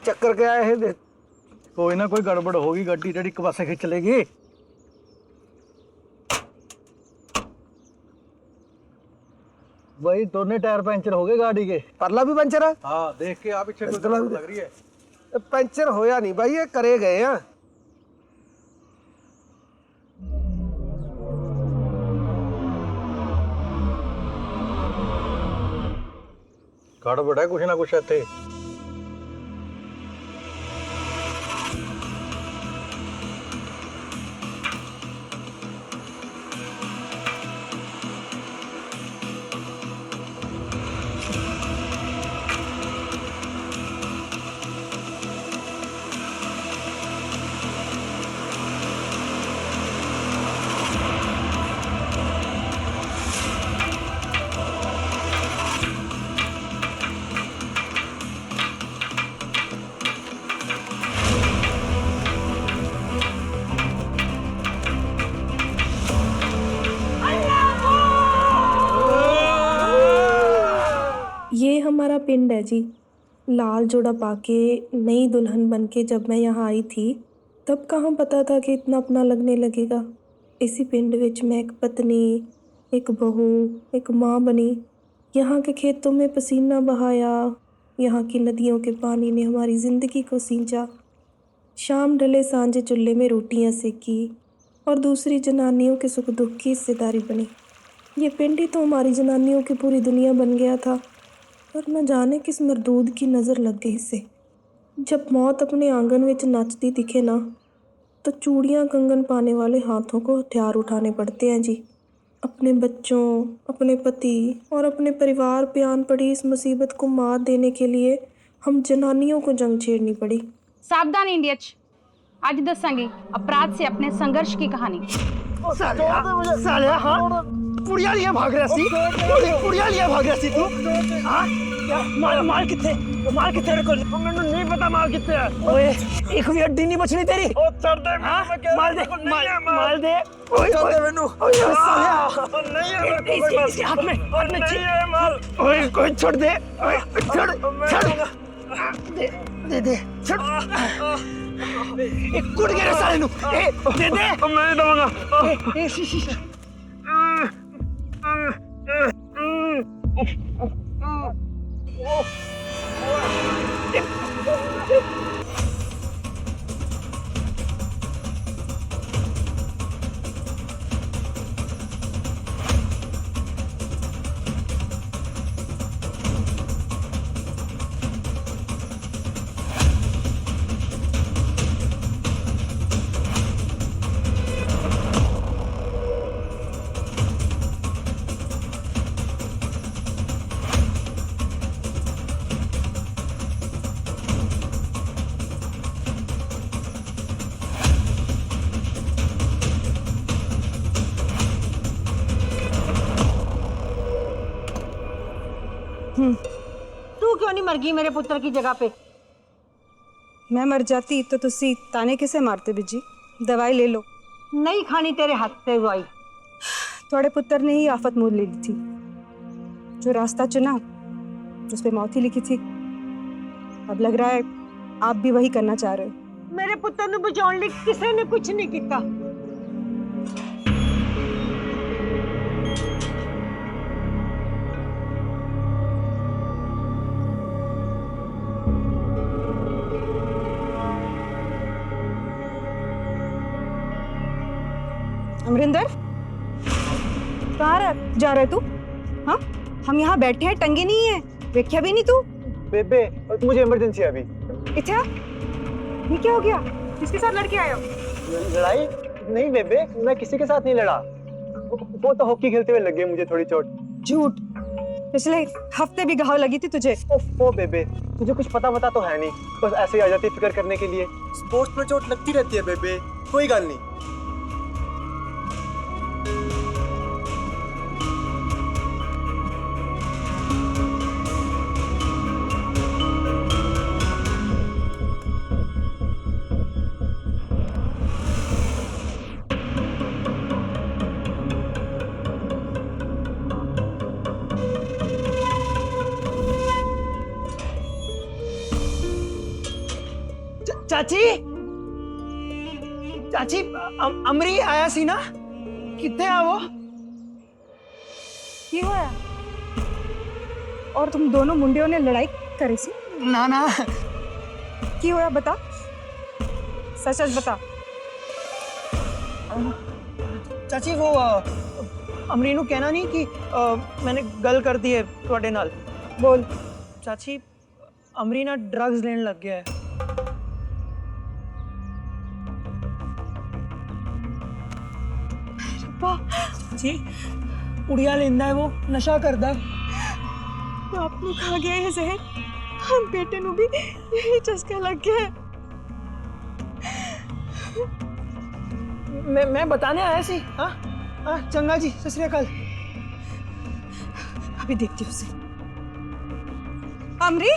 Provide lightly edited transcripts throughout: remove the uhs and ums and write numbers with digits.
ਚੱਕਰ क्या है ये? कोई ना कोई गड़बड़ होगी, गड्डी टेढ़ी एक पासे खिंच लेगी। भाई दोनों टायर पंचर हो गए गाड़ी के। परला भी पंचर है? हाँ देख के आप पीछे इतना भी- लग रही है। पंचर होया नहीं भाई, ये करे गए हैं। गड़बड़ है कुछ ना कुछ इत्थे। ये हमारा पिंड है जी। लाल जोड़ा पाके नई दुल्हन बनके जब मैं यहाँ आई थी तब कहाँ पता था कि इतना अपना लगने लगेगा। इसी पिंड विच मैं एक पत्नी, एक बहू, एक माँ बनी। यहाँ के खेतों में पसीना बहाया, यहाँ की नदियों के पानी ने हमारी ज़िंदगी को सींचा। शाम ढले सांझे चूल्हे में रोटियाँ सेकी और दूसरी जनानियों के सुख दुख की हिस्सेदारी बनी। ये पिंड ही तो हमारी जनानियों की पूरी दुनिया बन गया था। पर न जाने किस मरदूद की नज़र लग गई इसे। जब मौत अपने आंगन में नचती दिखे ना तो चूड़ियाँ कंगन पाने वाले हाथों को हथियार उठाने पड़ते हैं जी। अपने बच्चों, अपने पति और अपने परिवार पे आन पड़ी इस मुसीबत को मात देने के लिए हम जनानियों को जंग छेड़नी पड़ी। सावधान इंडियच, आज दसांगी अपराध से अपने संघर्ष की कहानी। साले हाँ कुड़िया लिए भाग रहा सी, कुड़िया लिए भाग रहा सी तू। हाँ क्या माल किथे तेरे को? मैंने नहीं पता माल किथे है। ओए एक भी हड्डी नहीं बचनी तेरी। ओ चढ़ दे माल दे माल दे। ओए चढ़ दे मैनू। ओए साले नहीं है मेरे को कोई हाथ में नहीं है माल। ओए कोई छोड़ दे। ओए छोड़ दे छोड़। एक कुड़ गया साले नू। दे दे मैं नहीं दूंगा। तू क्यों नहीं मर गई मेरे पुत्र की जगह पे? मैं मर जाती तो तुसी ताने किसे मारते बिजी? दवाई ले लो। नहीं खानी तेरे हाथ से दवाई। थोड़े पुत्र ने ही आफत मोल ली थी। जो रास्ता चुना उस पे मौत ही लिखी थी। अब लग रहा है आप भी वही करना चाह रहे हो। मेरे पुत्र ਨੂੰ ਬਚਾਉਣ ਲਈ ਕਿਸੇ ਨੇ ਕੁਝ ਨਹੀਂ ਕੀਤਾ। अमरिंदर कहाँ जा रहे तू? हाँ हम यहाँ बैठे हैं, टंगे नहीं है, देखा भी नहीं तू? बेबे मुझे इमरजेंसी है अभी। इतना ये क्या हो गया? किसके साथ लड़के आए हो? लड़ाई नहीं बेबे, मैं किसी के साथ नहीं लड़ा। वो तो हॉकी खेलते हुए लग गई मुझे थोड़ी चोट। झूठ, पिछले हफ्ते भी घाव लगी थी तुझे। ओ बेबे तुझे कुछ पता तो है नहीं, बस ऐसे ही आ जाती फिक्र करने के लिए। स्पोर्ट्स में चोट लगती रहती है बेबे, कोई गल नहीं। ਚਾਚੀ ਚਾਚੀ ਅਮਰੀ ਆਇਆ ਸੀ ਨਾ ਕਿੱਥੇ ਆ ਉਹ की हुआ? और तुम दोनों मुंडियों ने लड़ाई करी सी? ना ना की हुआ बता, सच सच बता। ਚਾਚੀ वो ਅਮਰੀ ਨੂੰ ਕਹਿਣਾ ਨਹੀਂ ਕਿ मैंने ਗੱਲ ਕਰਦੀ ਹੈ ਤੁਹਾਡੇ ਨਾਲ बोल। ਚਾਚੀ ਅਮਰੀ ਨਾ ਡਰੱਗਸ ਲੈਣ ਲੱਗ ਗਿਆ ਹੈ जी उड़िया लेंदा है वो नशा करदा है तो आपने खा गया है जहर, हम बेटे नु भी यही चस्का लग गया है। मैं बताने आया सी हाँ हाँ चंगा जी सत श्री अकाल अभी देखती हूँ उसे। अमरी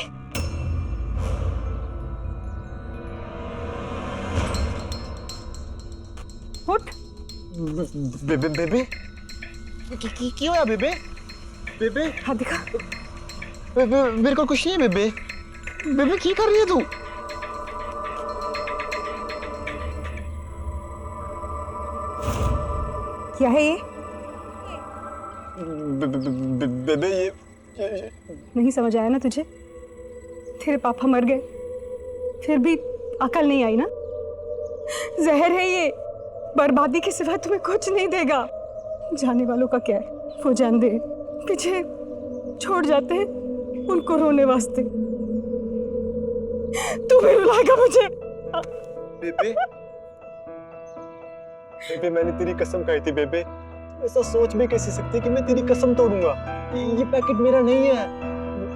उठ। बेबे बेबे की होया बेबे बेबे हाँ दिखा। बेबे मेरे को कुछ नहीं है बेबे बेबे की कर रही है तू क्या है ये? बेबे ये नहीं समझ आया ना तुझे? तेरे पापा मर गए फिर भी अकल नहीं आई ना? जहर है ये, बर्बादी के सिवा तुम्हें कुछ नहीं देगा। जाने वालों का क्या है, वो जान दे। पीछे छोड़ जाते हैं उनको रोने वास्ते। तू भी रुलाएगा मुझे। बेबे बेबे मैंने तेरी कसम खाई थी बेबे, ऐसा सोच भी कैसे सकती कि मैं तेरी कसम तोड़ूंगा। ये पैकेट मेरा नहीं है,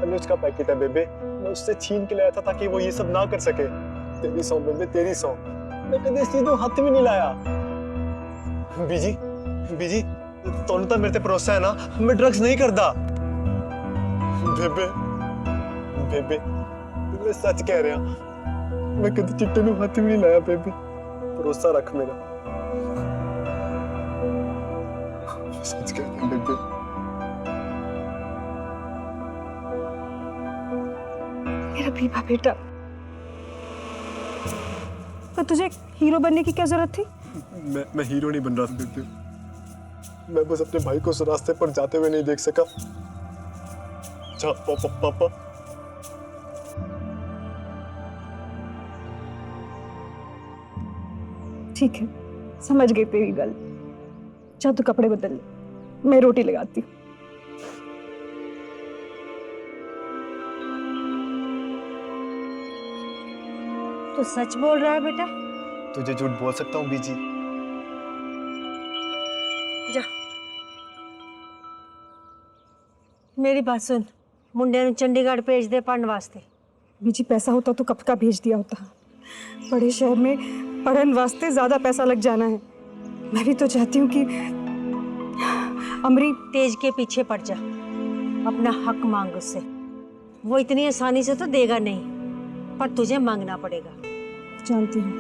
अनुज का पैकेट है बेबे, मैं उससे छीन के लाया था ताकि वो ये सब ना कर सके। तेरी सौ बेबे तेरी सौ, मैं कभी सीधे हाथ में नहीं लाया। बीजी बीजी तोनू तो मेरे ते भरोसा है ना, मैं ड्रग्स नहीं करता। बेबे बेबे मैं सच कह रहा, मैं कभी चिट्टे में हाथ में नहीं लाया बेबे, भरोसा रख मेरा। सच कह रहा बेबे। मेरा बीबा बेटा, तो तुझे हीरो बनने की क्या जरूरत थी? मैं हीरो नहीं बन रहा था बेबे, मैं बस अपने भाई को उस रास्ते पर जाते हुए नहीं देख सका जहाँ पापा ठीक है, समझ गई तेरी गल। जा तू कपड़े बदल ले, मैं रोटी लगाती हूँ। तू सच बोल रहा है बेटा? तुझे झूठ बोल सकता हूँ बीजी? जा मेरी बात सुन, मुंडे ਨੂੰ चंडीगढ़ भेज दे पढ़ने वास्ते। बीजी पैसा होता तो कब का भेज दिया होता। बड़े शहर में पढ़ने वास्ते ज्यादा पैसा लग जाना है। मैं भी तो चाहती हूँ कि अमरी तेज के पीछे पड़ जा, अपना हक मांग उससे। वो इतनी आसानी से तो देगा नहीं, पर तुझे मांगना पड़ेगा। जानती हूँ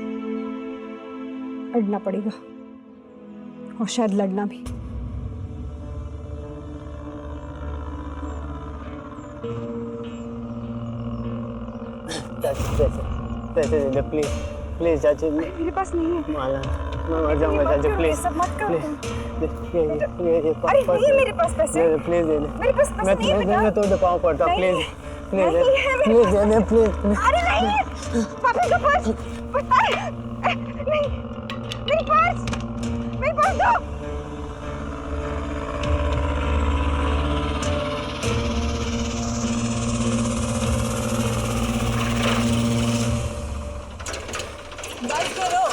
अड़ना पड़ेगा और शायद लड़ना भी। पैसे दे दे प्लीज प्लीज चाची। मेरे पास नहीं है। माला मैं मर जाऊंगा चाची, प्लीज सब मत कर। प्लीज अरे नहीं है मेरे पास पैसे। प्लीज दे दे। मेरे पास पैसे नहीं है बेटा। मैं तो दबाव पड़ता, प्लीज प्लीज नहीं है मेरे प्लीज दे दे प्लीज। अरे नहीं है पापा का पर्स। नहीं मेरे पास दो। बस करो।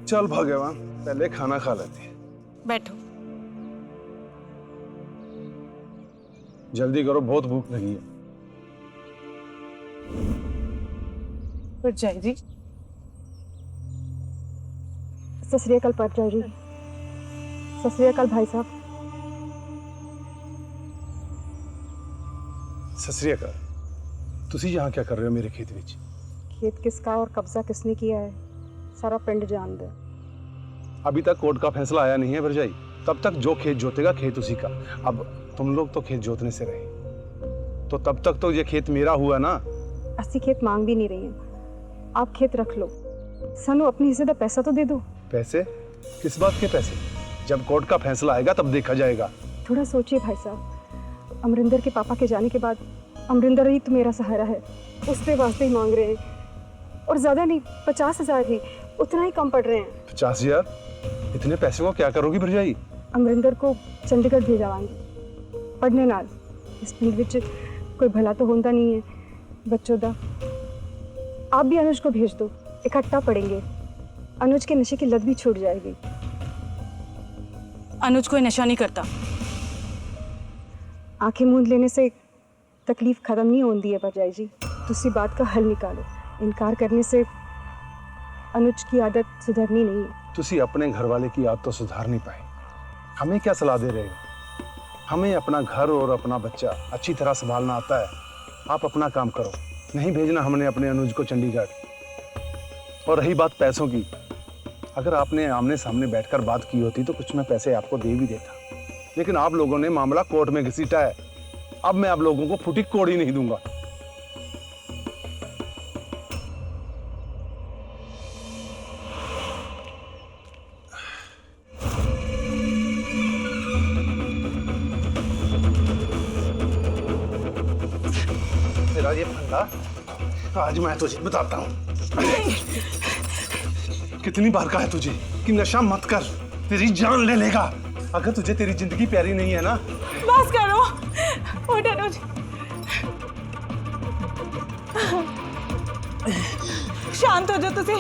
चल भगवान, पहले खाना खा लेते हैं। बैठो। जल्दी करो, बहुत भूख लगी है। परजाई जी, सत श्री अकाल परजाई जी। सत श्री अकाल भाई साहब। सत श्री अकाल। तुसी यहाँ क्या कर रहे हो मेरे खेत विच? खेत किसका और कब्जा किसने किया है सारा पिंड जान दे। अभी तक कोर्ट का फैसला आया नहीं है भरजाई। तब तक जो खेत जोतेगा खेत उसी का। अब तुम लोग तो खेत जोतने से रहे, तो तब तक तो ये खेत मेरा हुआ ना। ऐसी खेत मांग भी नहीं रही है, आप खेत रख लो। सानू अपने हिस्से का पैसा तो दे दो। पैसे? किस बात के पैसे? जब कोर्ट का फैसला आएगा तब देखा जाएगा। थोड़ा सोचिए भाई साहब, अमरिंदर के पापा के जाने के बाद अमरिंदर ही तो मेरा सहारा है, उसके वास्ते ही मांग रहे हैं। और ज्यादा नहीं, 50,000 ही, उतना ही कम पड़ रहे हैं। 50,000? इतने पैसे को क्या करोगी भरजाई? अमरिंदर को चंडीगढ़ भेजावांगी पढ़ने नाल। इस फील्ड विच कोई भला तो होता नहीं है बच्चों का। आप भी अनुज को भेज दो, इकट्ठा पढ़ेंगे। अनुज के नशे की लत भी छूट जाएगी। अनुज कोई नशा नहीं करता। आंखें मूंद लेने से तकलीफ खत्म नहीं होती है भरजाई जी। दूसरी बात का हल निकालो। इनकार करने से अनुज की आदत सुधरनी नहीं है। तुसी अपने घर वाले की आदत तो सुधार नहीं पाए, हमें क्या सलाह दे रहे हो? हमें अपना घर और अपना बच्चा अच्छी तरह संभालना आता है। आप अपना काम करो, नहीं भेजना हमने अपने अनुज को चंडीगढ़। और रही बात पैसों की, अगर आपने आमने सामने बैठकर बात की होती तो कुछ मैं पैसे आपको दे भी देता, लेकिन आप लोगों ने मामला कोर्ट में घसीटा है। अब मैं आप लोगों को फुटी कोड़ी नहीं दूंगा। तेरा ये फंडा आज मैं तुझे बताता हूँ। कितनी बार कहा है तुझे कि नशा मत कर, तेरी जान ले लेगा। अगर तुझे तेरी जिंदगी प्यारी नहीं है ना। बस करो, उठ अनुज। शांत हो जाओ तुसी।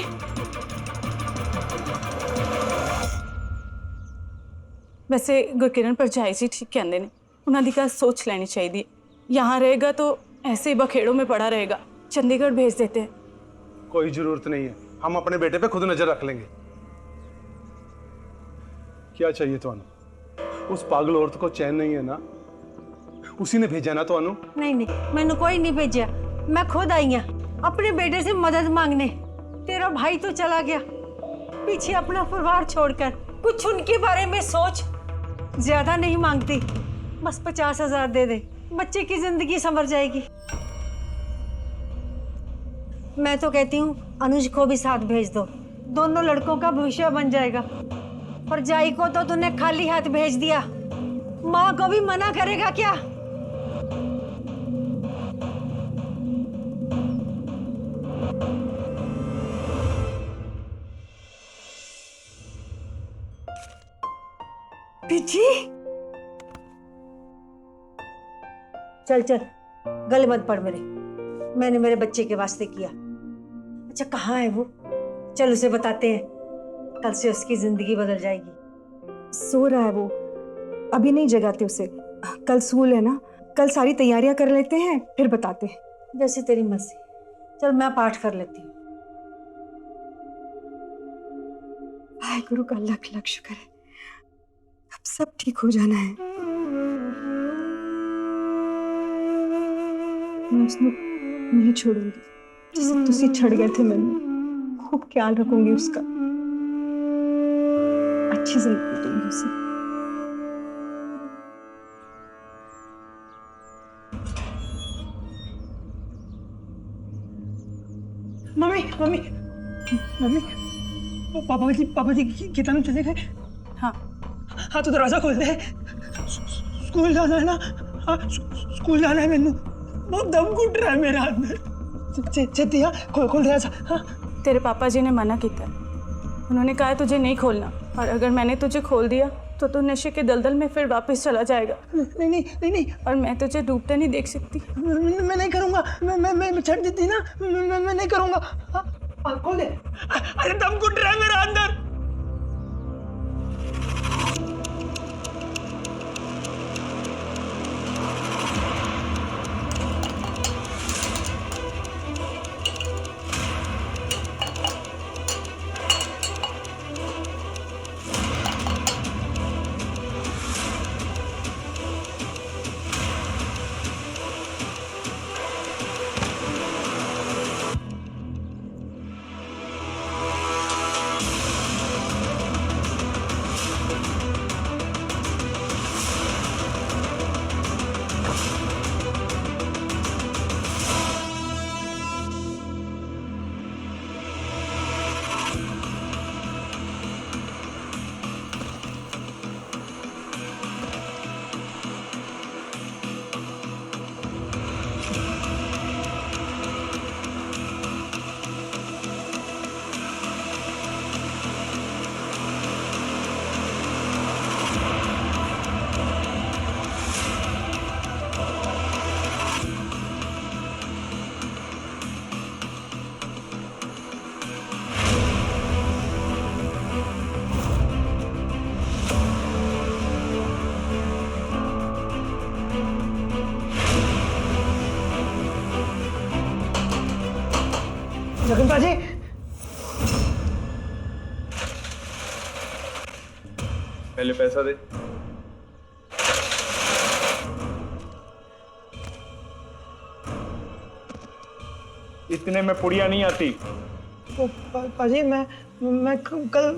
वैसे गुरकिरण भरजाई जी ठीक कहते हैं, उन्होंने गल सोच लेनी चाहिए। यहाँ रहेगा तो ऐसे ही बखेड़ों में पड़ा रहेगा। चंडीगढ़ भेज देते हैं। कोई जरूरत नहीं है, हम अपने बेटे पे खुद नजर रख लेंगे। क्या चाहिए ਤੁਹਾਨੂੰ? उस पागल औरत को चैन नहीं है ना? उसी ने भेजा ना ਤੁਹਾਨੂੰ? नहीं नहीं, मैंने कोई नहीं भेजा, मैं खुद आई हूँ अपने बेटे से मदद मांगने। तेरा भाई तो चला गया पीछे अपना परिवार छोड़कर। कुछ उनके बारे में सोच। ज्यादा नहीं मांगती, बस 50,000 दे दे, बच्चे की जिंदगी संवर जाएगी। मैं तो कहती हूँ अनुज को भी साथ भेज दो, दोनों लड़कों का भविष्य बन जाएगा। पर जाई को तो तूने खाली हाथ भेज दिया, माँ को भी मना करेगा क्या? पिची चल चल, गले मत पड़ मेरे। मैंने मेरे बच्चे के वास्ते किया। अच्छा कहाँ है वो? चल उसे बताते हैं, कल से उसकी जिंदगी बदल जाएगी। सो रहा है वो, अभी नहीं जगाते उसे। कल स्कूल है ना, कल सारी तैयारियां कर लेते हैं फिर बताते हैं। जैसे तेरी मर्जी। चल मैं पाठ कर लेती हूँ। हाय गुरु का लख लख शुक्र है, अब सब ठीक हो जाना है। मैं उसको नहीं छोड़ूंगी, जैसे तुसी छड़ गए थे। मैंने खूब ख्याल रखूंगी उसका, अच्छी जिंदगी दूंगी उसे। मम्मी मम्मी मम्मी, वो पापा जी कितना चले गए? हाँ हाँ तो दरवाजा खोल दे, स्कूल जाना है ना। हाँ स्कूल जाना है, मैनू बहुत दम घुट रहा है मेरे अंदर। चेतिया खोल दे। हाँ तेरे पापा जी ने मना किया, उन्होंने कहा तुझे नहीं खोलना, और अगर मैंने तुझे खोल दिया तो तू नशे के दलदल में फिर वापस चला जाएगा। नहीं नहीं नहीं नहीं, और मैं तुझे डूबते नहीं देख सकती। मैं नहीं करूँगा। मैं छੱਡ देती ना, मैं नहीं करूँगा। हाँ खोल दे। अरे दम घुट रहा है मेरा अंदर। लखन पाजी, पहले पैसा दे। इतने में पुड़िया नहीं आती। पाजी मैं कल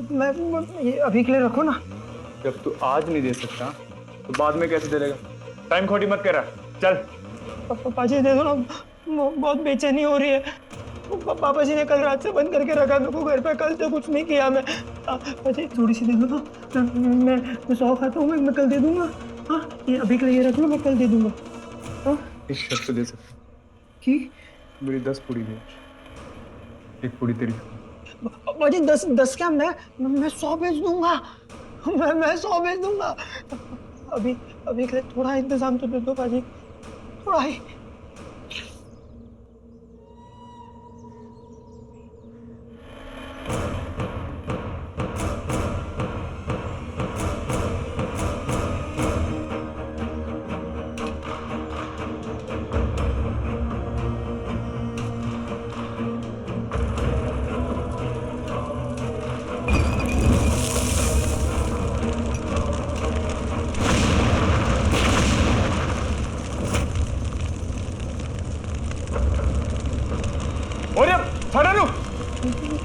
ये अभी के लिए रखो ना। जब तू आज नहीं दे सकता तो बाद में कैसे दे देगा? टाइम खोटी मत करा, चल। पाजी दे दो ना, बहुत बेचैनी हो रही है। पापा जी ने कल रात से बंद करके रखा मेरे को घर पे, कल से कुछ नहीं किया मैं। पाजी थोड़ी सी दे दो ना, मैं 100 खाता हूँ, मैं कल दे दूंगा। हाँ ये अभी के लिए ये रख लो, मैं कल दे दूंगा। हाँ एक शर्त दे सकता की मेरी 10 पुड़ी दे, एक पुड़ी तेरी। पाजी 10 क्या, मैं 100 बेच दूंगा। मैं 100 बेच दूंगा। अभी के लिए थोड़ा इंतजाम तो दे दो पाजी, थोड़ा ही।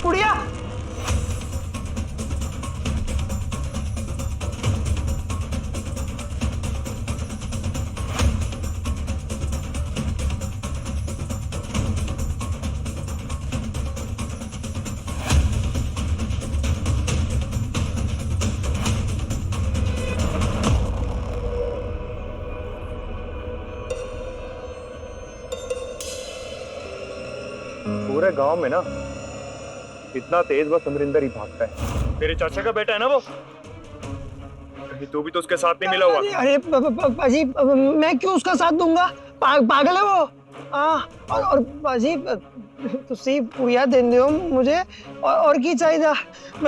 पुड़िया पूरे गांव में ना इतना तेज बस अमरिंदर ही भागता है। तेरे चाचा का बेटा है ना वो, कहीं तू भी तो उसके साथ नहीं मिला हुआ? अरे पाजी मैं क्यों उसका साथ दूंगा, पागल है वो। और पाजी तुसी पुड़िया देंदे हो मुझे, और की चाहिए?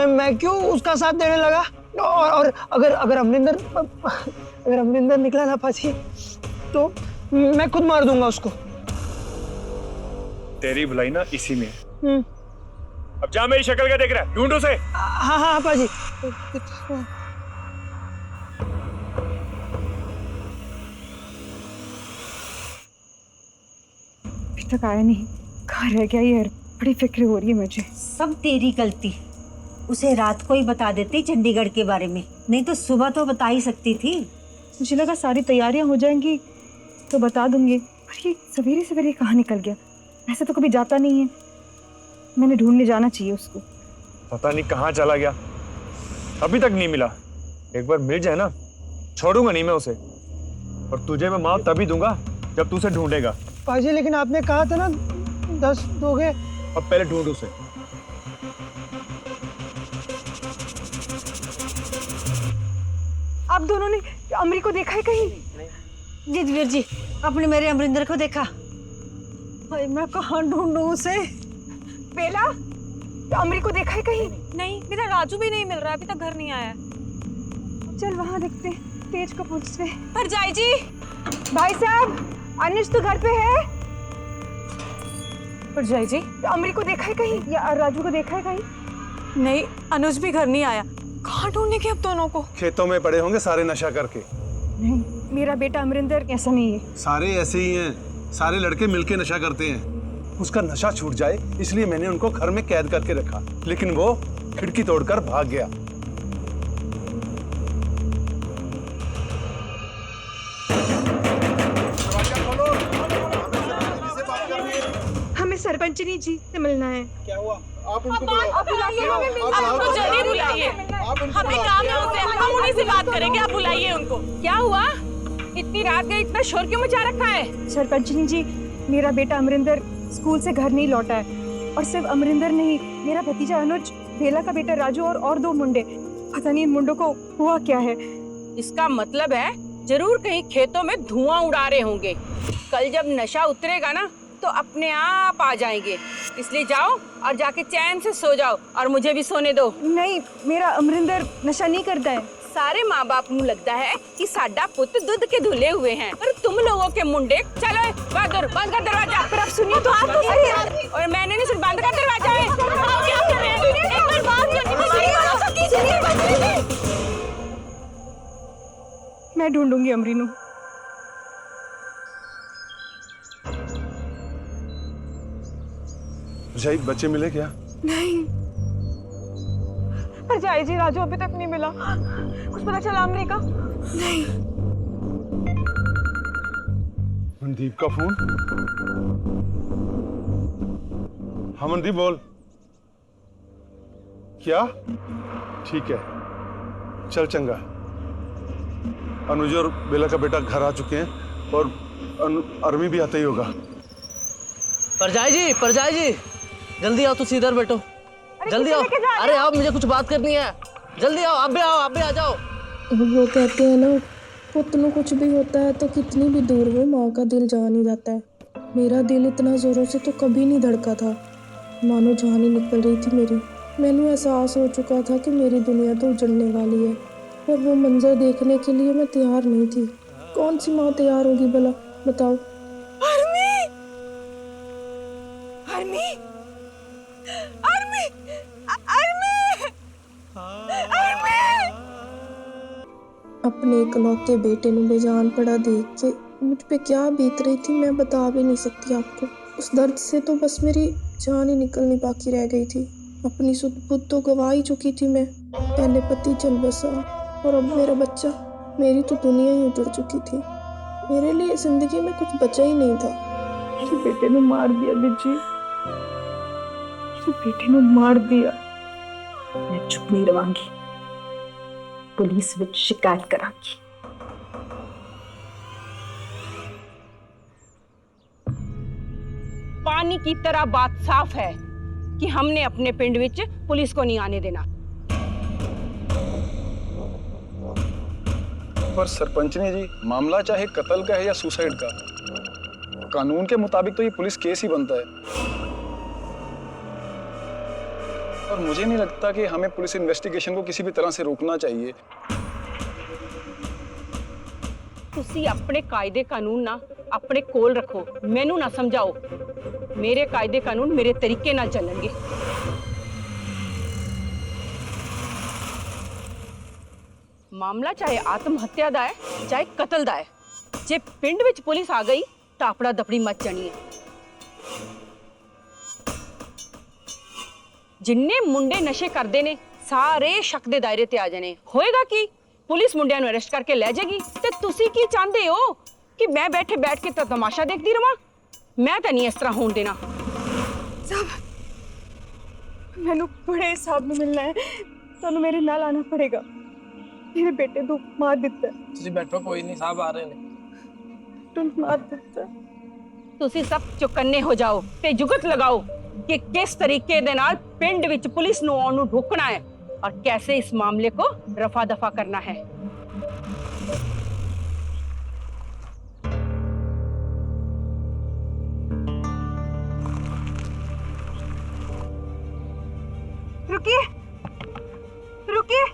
मैं क्यों उसका साथ देने लगा? और अगर अमरिंदर निकला ना पाजी, तो मैं खुद मार दूंगा उसको। तेरी भलाई ना इसी में है। अब जा, मेरी शक्ल क्या देख रहा है, ढूंढ उसे। हाँ पाजी। अभी तक आया नहीं, कहाँ रह गया ये? बड़ी फिक्र हो रही है मुझे। सब तेरी गलती। उसे रात को ही बता देती चंडीगढ़ के बारे में, नहीं तो सुबह तो बता ही सकती थी। मुझे लगा सारी तैयारियां हो जाएंगी तो बता दूंगी, पर ये सवेरे सवेरे कहाँ निकल गया? ऐसे तो कभी जाता नहीं है। मैंने ढूंढने जाना चाहिए उसको। पता नहीं कहाँ चला गया, अभी तक नहीं मिला। एक बार मिल जाए ना, छोड़ूंगा नहीं मैं उसे। और तुझे मैं माफ तभी दूंगा जब तू उसे ढूंढेगा। पाजी लेकिन आपने कहा था ना 10 दोगे। अब पहले ढूंढ उसे। आप दोनों ने अमरी को देखा है कहीं? जी वीर जी, आपने मेरे अमरिंदर को देखा? भाई मैं कहाँ ढूंढूं उसे? बेला, अमरी को देखा है कहीं? नहीं, मेरा राजू भी नहीं मिल रहा, अभी तक घर नहीं आया। चल वहां देखते, तेज को पूछते। पर जाई जी, भाई साहब, अनुज तो घर पे है? पर जाई जी, अमरी को देखा है कहीं या राजू को देखा है कहीं? नहीं, अनुज भी घर नहीं आया। कहाँ ढूंढने के अब दोनों को? खेतों में पड़े होंगे सारे नशा करके। नहीं, मेरा बेटा अमरिंदर ऐसा नहीं है। सारे ऐसे ही हैं, सारे लड़के मिलके नशा करते हैं। उसका नशा छूट जाए इसलिए मैंने उनको घर में कैद करके रखा, लेकिन वो खिड़की तोड़कर भाग गया। हमें सरपंचनी जी से मिलना है। क्या हुआ? आप उनको बुलाइए, उनको जल्दी बुलाइए। हमें काम है उनसे, हम उन्हीं से बात करेंगे। आप बुलाइए उनको। क्या हुआ? इतनी रात गई, इतना शोर क्यों मचा रखा है? सरपंचनी जी, मेरा बेटा अमरिंदर स्कूल से घर नहीं लौटा है। और सिर्फ अमरिंदर नहीं, मेरा भतीजा अनुज, बेला का बेटा राजू और 2 मुंडे। पता नहीं इन मुंडों को हुआ क्या है। इसका मतलब है जरूर कहीं खेतों में धुआं उड़ा रहे होंगे। कल जब नशा उतरेगा ना तो अपने आप आ जाएंगे। इसलिए जाओ और जाके चैन से सो जाओ और मुझे भी सोने दो। नहीं, मेरा अमरिंदर नशा नहीं करता है, सारे माँ बाप ਨੂੰ लगता है कि साडा पुत दूध के धुले हुए हैं, और तुम लोगों के मुंडे चलो बहादुर बंद कर दरवाजा। पर अब सुनिए तो आप और मैंने नहीं सुन, बंद कर दरवाजा है। क्या कर रहे हैं? एक बार बात सुनिए। मैं ढूंढूंगी अमरीनू। भरजाई बच्चे मिले क्या? नहीं परजाई जी, राजू अभी तक नहीं मिला। कुछ पता चला अमरी का? नहीं। मनदीप का फोन। हाँ मनदीप बोल। क्या? ठीक है, चल चंगा। अनुज और बेला का बेटा घर आ चुके हैं और अरमी भी आता ही होगा। परजाई जी जल्दी आओ, तुम इधर बैठो, जल्दी आओ। अरे आओ, मुझे कुछ बात करनी है, जल्दी आओ। आप भी आ जाओ। वो कहते हैं ना, पुत को कुछ भी होता है तो कितनी भी दूर हो माँ का दिल जान ही जाता है। मेरा दिल इतना जोरों से तो कभी नहीं धड़का था, मानो जान ही निकल रही थी मेरी। मैंने एहसास हो चुका था कि मेरी दुनिया तो उजड़ने वाली है, पर वो मंजर देखने के लिए मैं तैयार नहीं थी। कौन सी माँ तैयार होगी भला, बताओ। अपने इकलौते बेटे ने बेजान पड़ा देख के मुझ पे क्या बीत रही थी मैं बता भी नहीं सकती आपको। उस दर्द से तो बस मेरी जान ही निकलनी बाकी रह गई थी। अपनी सुध बुध तो गवा ही चुकी थी मैं। पहले पति चल बसा और अब मेरा बच्चा। मेरी तो दुनिया ही उजड़ चुकी थी। मेरे लिए जिंदगी में कुछ बचा ही नहीं था। मेरे बेटे ने मार दिया बिजी, मेरे बेटे ने मार दिया। मैं चुप नहीं रवांगी, पुलिस विच शिकायत करांगी। पानी की तरह बात साफ है कि हमने अपने पिंड विच पुलिस को नहीं आने देना। पर सरपंचनी जी, मामला चाहे कत्ल का है या सुसाइड का, कानून के मुताबिक तो ये पुलिस केस ही बनता है। और मुझे नहीं लगता कि हमें पुलिस इन्वेस्टिगेशन को किसी भी तरह से रोकना चाहिए। तुसी अपने कायदे कानून ना अपने कोल रखो, मैनू ना समझाओ। मेरे कायदे कानून मेरे तरीके नाल चलेंगे। मामला चाहे आत्महत्या दा है चाहे कत्ल दा है, जे पिंड विच पुलिस आ गई तो आपड़ा दपड़ी मच जानी है। जिन्ने मुंडे नशे करते ने सारे शक दे दायरे ते आ जाने। होएगा कि पुलिस मुंडिया नूं अरेस्ट करके ले जाएगी। ते तुसी की चाहते हो कि मैं बैठ के तो तमाशा देखती रहा? मैं तो नहीं इस तरह होने देना। साहब मैनू बड़े साहब में मिलना है, तो मेरे नाल आना पड़ेगा। मेरे बेटे को मार दिता है। तुसी बैठो, कोई नहीं, साहब आ रहे ने। तुम मार दिता। तुसी सब चौकन्ने हो जाओ ते जुगत लगाओ कि किस तरीके दे नाल पिंड विच पुलिस नूं आउण नूं रोकना है और कैसे इस मामले को रफा दफा करना है। रुकिए रुकिए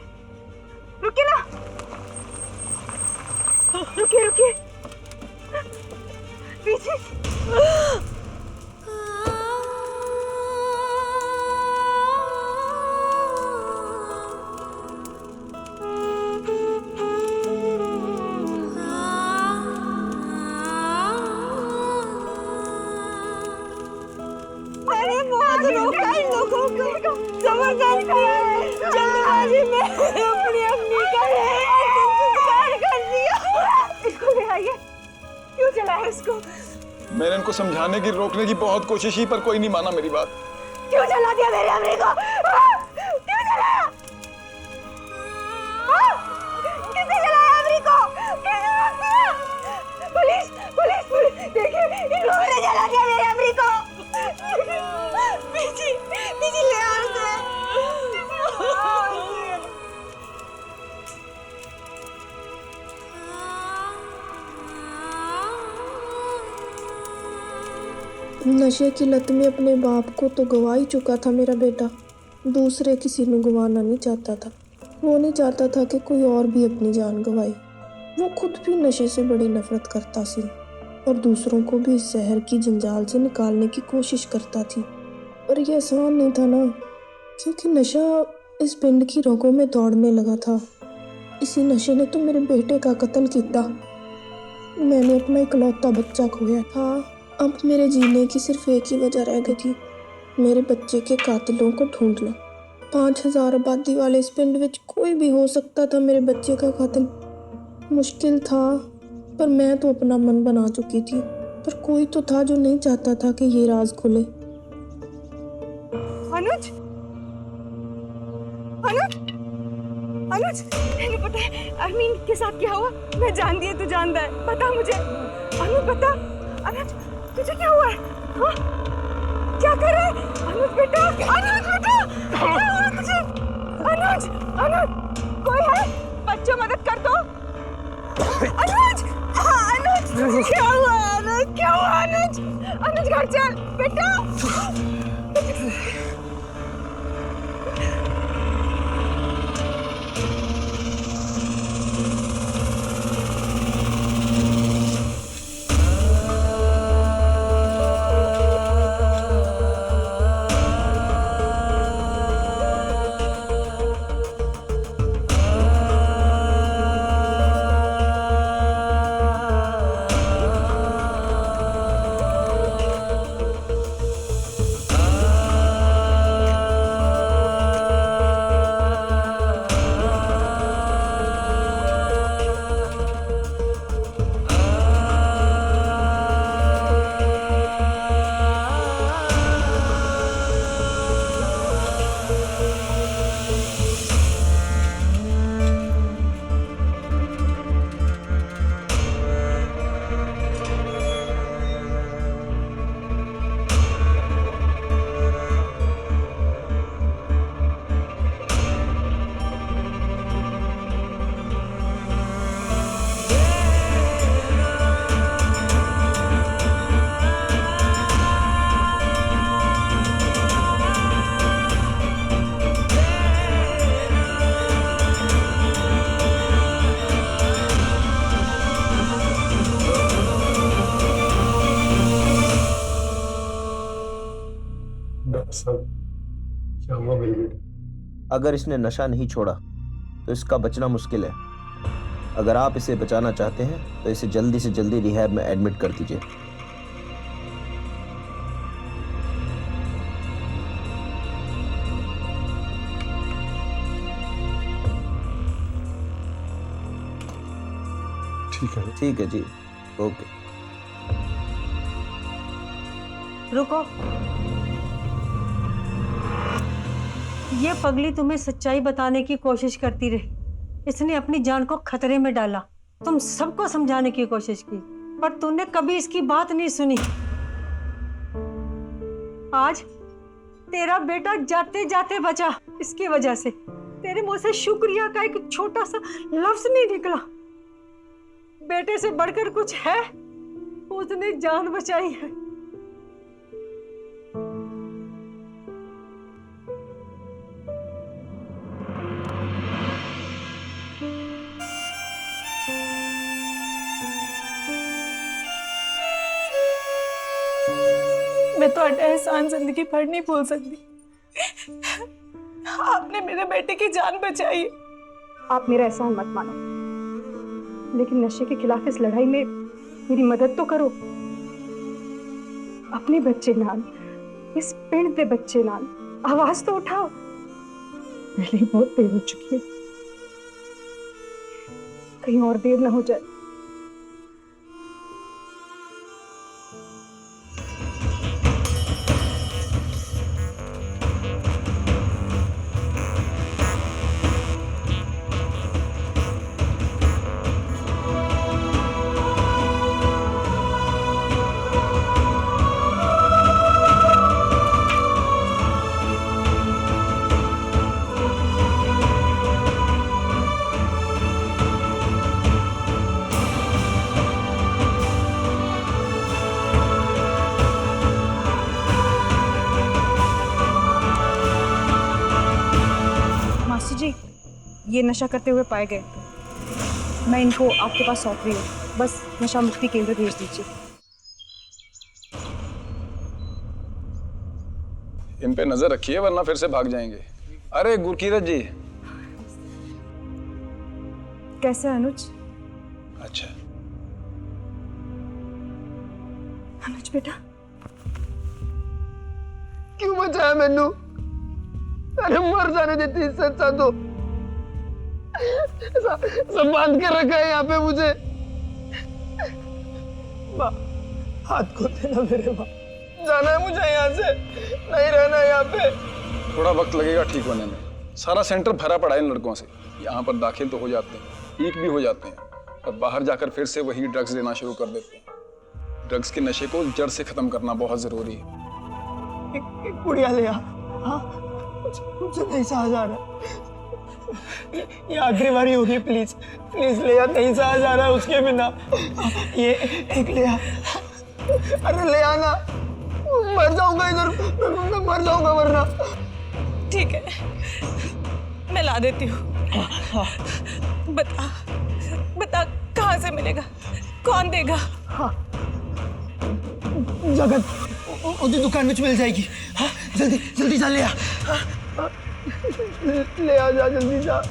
रुकिए ना, रुकिए पीछे। अरे बहुत रोका इन लोगों को, जबरदस्त करा है। जल्दबाजी में अपनी अम्मी का इंतजार कर दिया। इसको ले आइए। क्यों चलाया इसको? मैंने इनको समझाने की, रोकने की बहुत कोशिश की, पर कोई नहीं माना मेरी बात। क्यों चला दिया मेरे अम्मी को? क्यों चलाया? किसने चलाया अम्मी को? Police police police! देखिए इन लोगों ने चला दिया मेरे अम्मी को। पीछे ले आ उसे। नशे की लत में अपने बाप को तो गवा ही चुका था मेरा बेटा, दूसरे किसी को गवाना नहीं चाहता था। वो नहीं चाहता था कि कोई और भी अपनी जान गंवाए। वो खुद भी नशे से बड़ी नफरत करता सी और दूसरों को भी इस जहर की जंजाल से निकालने की कोशिश करता थी। पर यह आसान नहीं था ना, क्योंकि नशा इस पिंड की रगों में दौड़ने लगा था। इसी नशे ने तो मेरे बेटे का कत्ल किया। मैंने अपना इकलौता बच्चा खोया था। अब मेरे जीने की सिर्फ एक ही वजह रह गई थी, मेरे बच्चे के कातिलों को ढूंढना। 5000 आबादी वाले इस पिंड में कोई भी हो सकता था मेरे बच्चे का कातिल। मुश्किल था, पर मैं तो अपना मन बना चुकी थी। पर कोई तो था जो नहीं चाहता था कि ये राज खुले। अनुज, अनुज, अनुज, तेरे पता है अरमीन के साथ क्या हुआ? मैं जानती है तू जानता है, बता मुझे। अनुज बता, अनुज तुझे क्या हुआ है? हाँ? क्या कर रहा है? अनुज बेटा, अनुज बेटा, क्या हुआ तुझे? अनुज, अनुज, कोई है? बच्चों मदद कर दो। अनुज, हाँ, अनुज, क्या हुआ? अनुज, क्या हुआ? अनुज, अनुज घर चल बेटा। क्या हुआ मेरे बेटे? अगर इसने नशा नहीं छोड़ा तो इसका बचना मुश्किल है। अगर आप इसे बचाना चाहते हैं तो इसे जल्दी से जल्दी रिहैब में एडमिट कर दीजिए। ठीक है जी, ओके। रुको, ये पगली तुम्हें सच्चाई बताने की कोशिश करती रही। इसने अपनी जान को खतरे में डाला। तुम सबको समझाने की कोशिश की, पर तूने कभी इसकी बात नहीं सुनी। आज तेरा बेटा जाते जाते बचा इसकी वजह से। तेरे मुंह से शुक्रिया का एक छोटा सा लफ्ज नहीं निकला। बेटे से बढ़कर कुछ है? उसने जान बचाई है। मैं तो एहसान जिंदगी भर नहीं भूल सकती। आपने मेरे बेटे की जान बचाई। आप मेरा एहसान मत मानो, लेकिन नशे के खिलाफ इस लड़ाई में मेरी मदद तो करो। अपने बच्चे नाल, इस पिंड के बच्चे नाल आवाज तो उठाओ। पहले ही बहुत देर हो चुकी है, कहीं और देर ना हो जाए। ये नशा करते हुए पाए गए मैं इनको आपके पास सौंप रही हूँ। बस नशा मुक्ति केंद्र भेज दीजिए। इन पे नजर रखिए वरना फिर से भाग जाएंगे। अरे गुरकीरत जी। कैसे है अनुज? अच्छा अनुज बेटा, क्यों बचाया मैनू? अरे मर जाने देती इससे अच्छा तो सब बांध के रखा है यहाँ पे मुझे। माँ हाथ खोल देना मेरे माँ, जाना है मुझे यहाँ से, नहीं रहना यहाँ पे। थोड़ा वक्त लगेगा ठीक होने में। सारा सेंटर भरा पड़ा है इन लड़कों से। यहाँ पर दाखिल तो हो जाते हैं, ठीक भी हो जाते हैं, और बाहर जाकर फिर से वही ड्रग्स लेना शुरू कर देते हैं। ड्रग्स के नशे को जड़ से खत्म करना बहुत जरूरी है। एक पुड़िया ले आ। हाँ मुझे नहीं सहा जा रहा, ये आखिरी बारी होगी, प्लीज प्लीज ले आ, नहीं सहा जा रहा उसके बिना। ये एक ले आ। अरे ले आना, मर जाऊंगा इधर, मैं मर जाऊंगा वरना। ठीक है, मैं ला देती हूँ। बता बता कहाँ से मिलेगा, कौन देगा? हाँ जगत उधर दुकान में मिल जाएगी। हाँ जल्दी जल्दी जा ले आ। हाँ, ले आ जा जल्दी जा।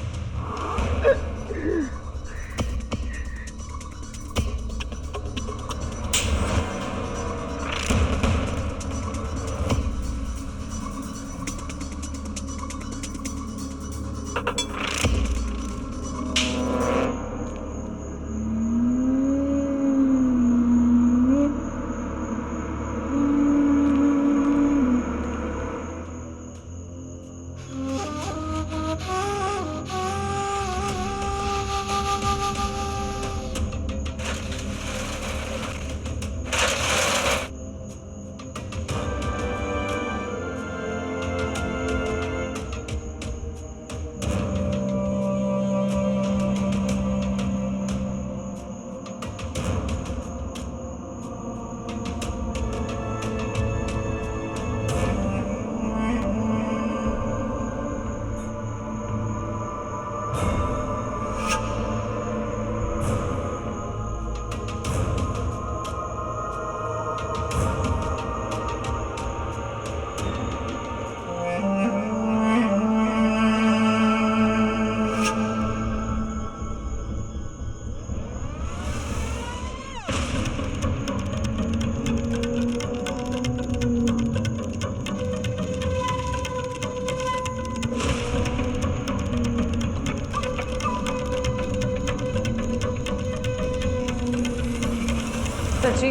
जी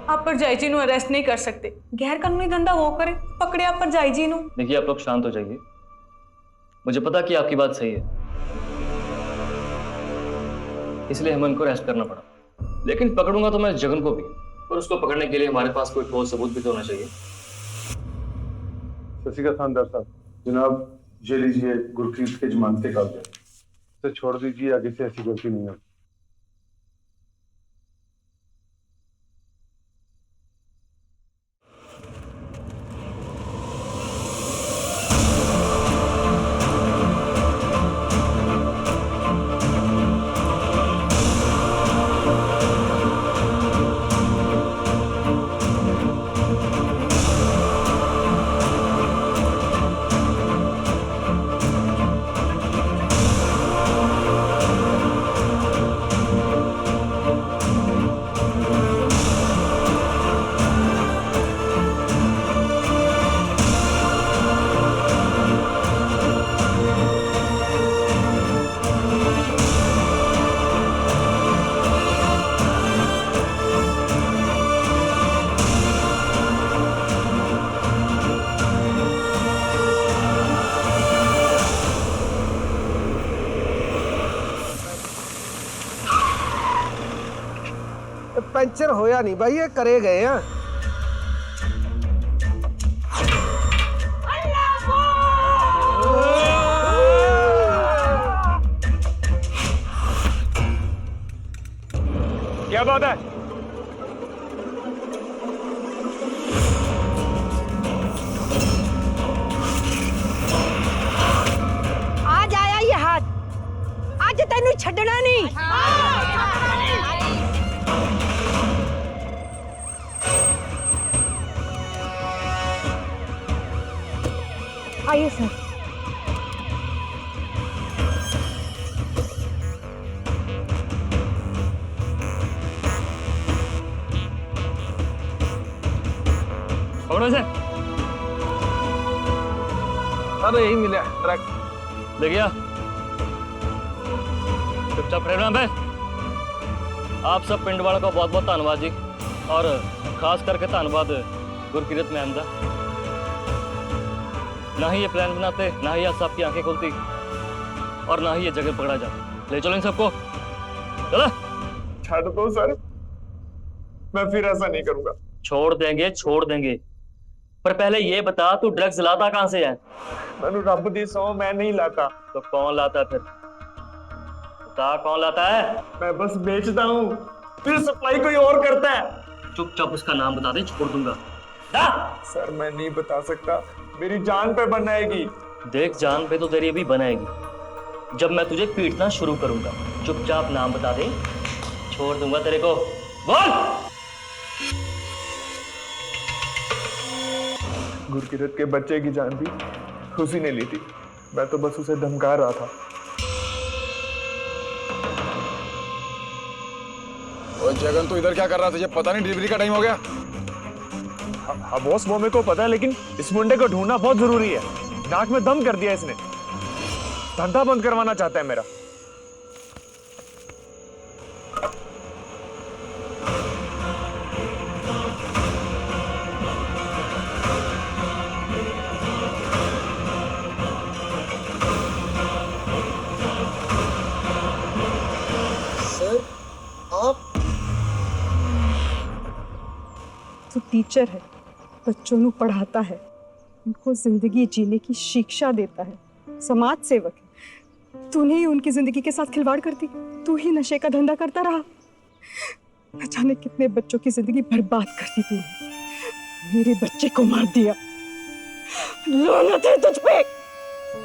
आप परजाई जी ਨੂੰ अरेस्ट नहीं कर सकते। गैर कानूनी धंधा वो करे, पकड़े आप परजाई जी ਨੂੰ। देखिए आप लोग शांत हो जाइए, मुझे पता कि आपकी बात सही है, इसलिए हमें उनको अरेस्ट करना पड़ा। लेकिन पकड़ूंगा तो मैं जगन को भी, और उसको पकड़ने के लिए हमारे पास कोई ठोस सबूत भी तो होना चाहिए। शशिका थानदार साहब, जनाब ये लीजिए गुरप्रीत के जमानत के कागजात, तो छोड़ दीजिए, आगे से ऐसी गलती नहीं होगी। पंचर होया नहीं भाई, ये करे गए हैं। क्या बात है? आज आया ये हाथ, ਅੱਜ ਤੈਨੂੰ ਛੱਡਣਾ ਨਹੀਂ। आइए सर। पकड़ो इसे। अरे यही मिला ट्रक। ले गया। चुपचाप रहना पे। आप सब पिंड वालों का बहुत बहुत धन्यवाद जी, और खास करके धन्यवाद गुरकीरत मैम का। ना ही ये प्लान बनाते, ना ही आज आपकी आंखें खुलती, और ना ही ये जगह पकड़ा जाता। ले चलो इन सबको, चलो। छोड़ दो सर, मैं फिर ऐसा नहीं करूंगा। छोड़ देंगे, छोड़ देंगे, पर पहले ये बता तू ड्रग्स लाता कहां से है? मैंने रब दी सौ, मैं नहीं लाता। तो कौन लाता है फिर? बता कौन लाता है? मैं बस बेचता हूँ, फिर सप्लाई कोई और करता है। चुपचाप उसका नाम बता दे, छोड़ दूंगा। सर मैं नहीं बता सकता, मेरी जान पे बनाएगी। देख जान पे तो तेरी अभी बनाएगी जब मैं तुझे पीटना शुरू करूंगा। चुपचाप नाम बता दे, छोड़ दूंगा तेरे को। बोल। गुरकीरत के बच्चे की जान भी उसी ने ली थी, मैं तो बस उसे धमका रहा था। और जगन तो इधर क्या कर रहा था? ये पता नहीं डिलीवरी का टाइम हो गया। हाँ बॉस, वो मेरे को पता है, लेकिन इस मुंडे को ढूंढना बहुत जरूरी है। नाक में दम कर दिया इसने, धंधा बंद करवाना चाहता है मेरा। सर आप तो टीचर है, बच्चों को पढ़ाता है, उनको जिंदगी जीने की शिक्षा देता है, समाज सेवक है। तूने ही उनकी जिंदगी के साथ खिलवाड़ कर दी। तू ही नशे का धंधा करता रहा। न जाने कितने बच्चों की जिंदगी बर्बाद कर दी तूने। मेरे बच्चे को मार दिया। लानत है तुझ पे।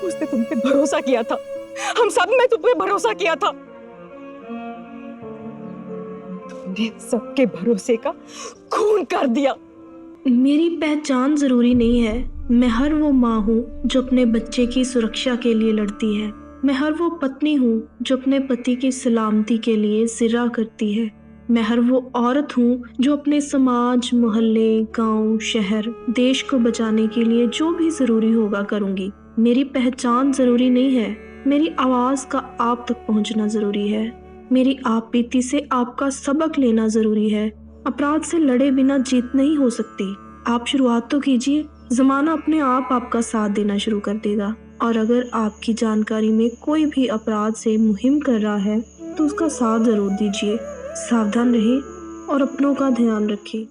उसने तुम पे भरोसा किया था, हम सब में तुम पे भरोसा किया था। तुमने सबके भरोसे का खून कर दिया। मेरी पहचान जरूरी नहीं है। मैं हर वो माँ हूँ जो अपने बच्चे की सुरक्षा के लिए लड़ती है। मैं हर वो पत्नी हूँ जो अपने पति की सलामती के लिए सिरा करती है। मैं हर वो औरत हूँ जो अपने समाज, मोहल्ले, गांव, शहर, देश को बचाने के लिए जो भी जरूरी होगा करूँगी। मेरी पहचान जरूरी नहीं है, मेरी आवाज़ का आप तक पहुँचना जरूरी है। मेरी आप बीती से आपका सबक लेना जरूरी है। अपराध से लड़े बिना जीत नहीं हो सकती। आप शुरुआत तो कीजिए, जमाना अपने आप आपका साथ देना शुरू कर देगा। और अगर आपकी जानकारी में कोई भी अपराध से मुहिम कर रहा है तो उसका साथ जरूर दीजिए। सावधान रहें और अपनों का ध्यान रखें।